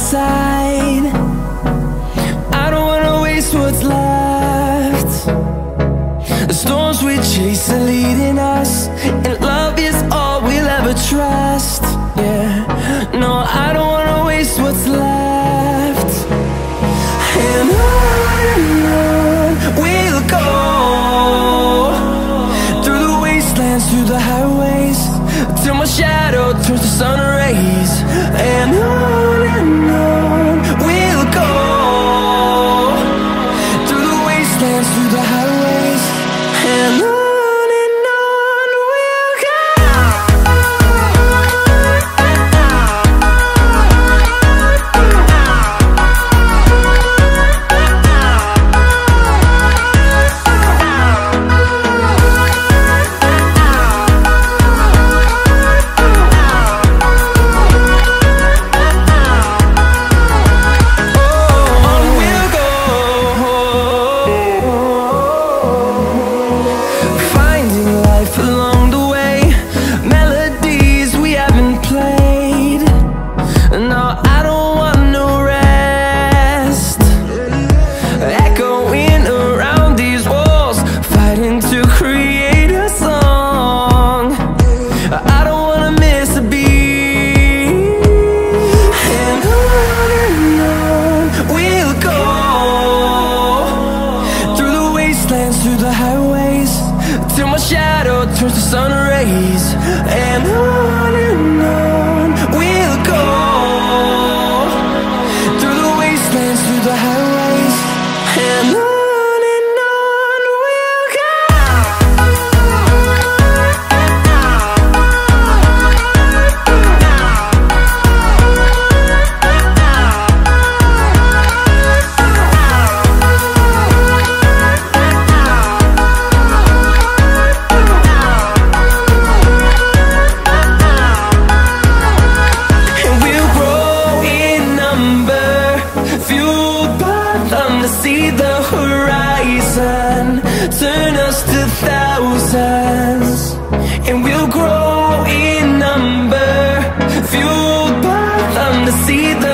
side. I don't wanna waste what's left. The storms we chase are leading us, and love is all we'll ever trust. Yeah, no, I don't wanna waste what's left. And on we'll go, through the wastelands, through the highways, till my shadow turns to sun rays. And on we'll go, through the wastelands, through the highways, and on we'll go. Through the highways, till my shadow turns to sun rays. And on we'll go, through the wastelands, through the highways, and on we'll go. To see the horizon turn us to thousands, and we'll grow in number, fueled by them to see the